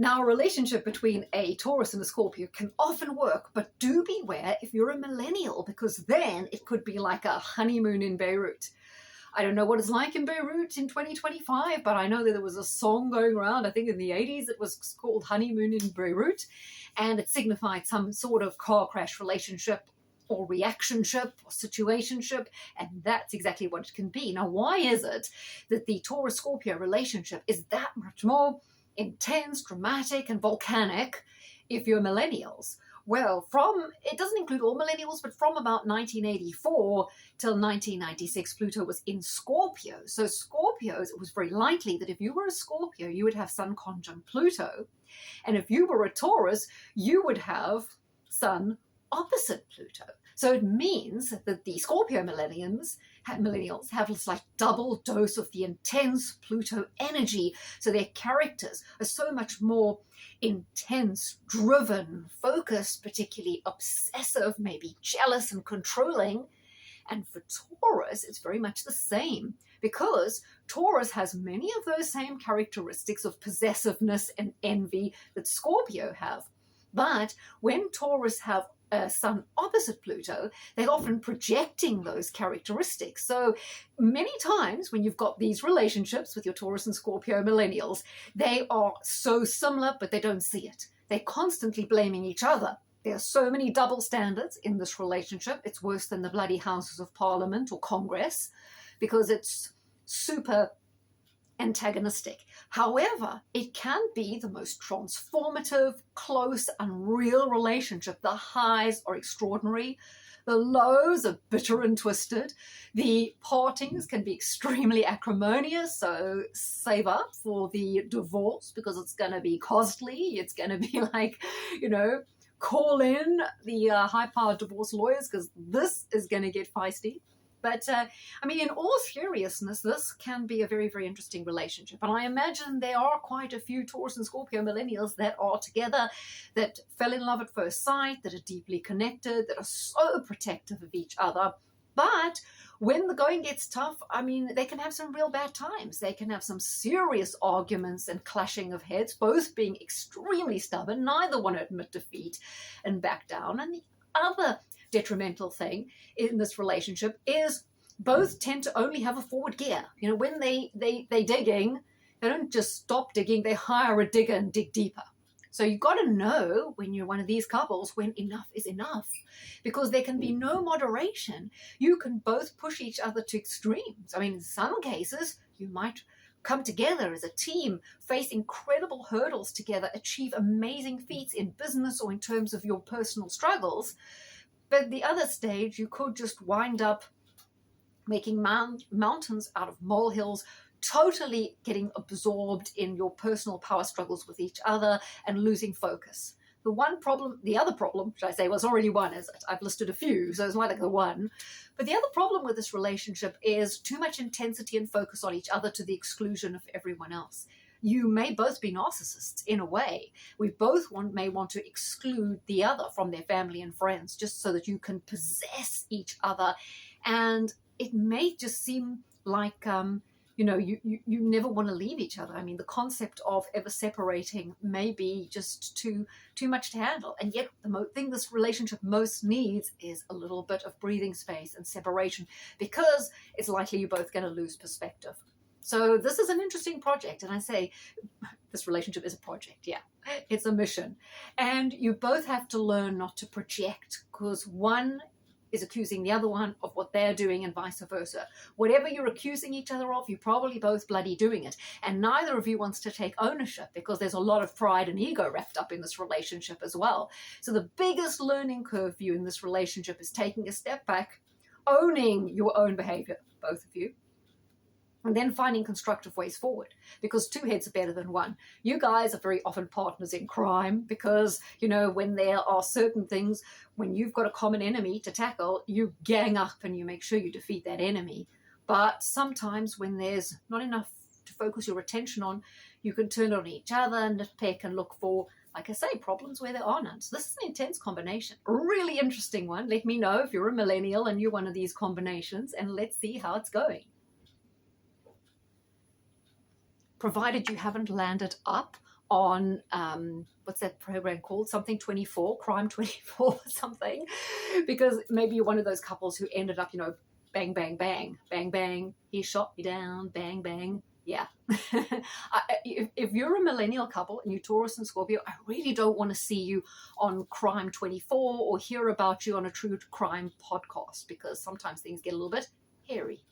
Now, a relationship between a Taurus and a Scorpio can often work, but do beware if you're a millennial, because then it could be like a honeymoon in Beirut. I don't know what it's like in Beirut in 2025, but I know that there was a song going around, I think in the 80s, it was called Honeymoon in Beirut, and it signified some sort of car crash relationship or reactionship or situationship, and that's exactly what it can be. Now, why is it that the Taurus-Scorpio relationship is that much more intense, dramatic, and volcanic if you're millennials? Well, it doesn't include all millennials, but from about 1984 till 1996, Pluto was in Scorpio. So Scorpios, it was very likely that if you were a Scorpio, you would have Sun conjunct Pluto. And if you were a Taurus, you would have Sun opposite Pluto. So it means that the Scorpio millennials have this like double dose of the intense Pluto energy. So their characters are so much more intense, driven, focused, particularly obsessive, maybe jealous and controlling. And for Taurus, it's very much the same, because Taurus has many of those same characteristics of possessiveness and envy that Scorpio have. But when Taurus have Sun opposite Pluto, they're often projecting those characteristics. So many times when you've got these relationships with your Taurus and Scorpio millennials, they are so similar, but they don't see it. They're constantly blaming each other. There are so many double standards in this relationship. It's worse than the bloody Houses of Parliament or Congress, because it's super antagonistic. However, it can be the most transformative, close, unreal relationship. The highs are extraordinary. The lows are bitter and twisted. The partings can be extremely acrimonious, so save up for the divorce, because it's going to be costly. It's going to be like, call in the high-powered divorce lawyers, because this is going to get feisty. But, in all seriousness, this can be a very, very interesting relationship. And I imagine there are quite a few Taurus and Scorpio millennials that are together, that fell in love at first sight, that are deeply connected, that are so protective of each other. But when the going gets tough, they can have some real bad times. They can have some serious arguments and clashing of heads, both being extremely stubborn. Neither want to admit defeat and back down. And the other detrimental thing in this relationship is both tend to only have a forward gear. When they digging, they don't just stop digging, they hire a digger and dig deeper. So you've got to know, when you're one of these couples, when enough is enough, because there can be no moderation. You can both push each other to extremes. In some cases, you might come together as a team, face incredible hurdles together, achieve amazing feats in business or in terms of your personal struggles. But at the other stage, you could just wind up making mountains out of molehills, totally getting absorbed in your personal power struggles with each other and losing focus. The other problem, should I say, was already one, is it? I've listed a few, so it's not like the one. But the other problem with this relationship is too much intensity and focus on each other to the exclusion of everyone else. You may both be narcissists in a way. We both may want to exclude the other from their family and friends, just so that you can possess each other. And it may just seem like, you never want to leave each other. The concept of ever separating may be just too much to handle. And yet the thing this relationship most needs is a little bit of breathing space and separation, because it's likely you're both going to lose perspective. So this is an interesting project. And I say this relationship is a project. Yeah, it's a mission. And you both have to learn not to project, because one is accusing the other one of what they're doing and vice versa. Whatever you're accusing each other of, you're probably both bloody doing it. And neither of you wants to take ownership, because there's a lot of pride and ego wrapped up in this relationship as well. So the biggest learning curve for you in this relationship is taking a step back, owning your own behavior, both of you, and then finding constructive ways forward, because two heads are better than one. You guys are very often partners in crime, because, when there are certain things, when you've got a common enemy to tackle, you gang up and you make sure you defeat that enemy. But sometimes when there's not enough to focus your attention on, you can turn on each other and nitpick and look for, like I say, problems where there are none. So this is an intense combination, a really interesting one. Let me know if you're a millennial and you're one of these combinations, and let's see how it's going. Provided you haven't landed up on what's that program called? Something 24, Crime 24 or something, because maybe you're one of those couples who ended up, you know, bang, bang, bang, bang, bang, he shot me down, bang, bang. Yeah. If you're a millennial couple and you're Taurus and Scorpio, I really don't want to see you on Crime 24 or hear about you on a true crime podcast, because sometimes things get a little bit hairy.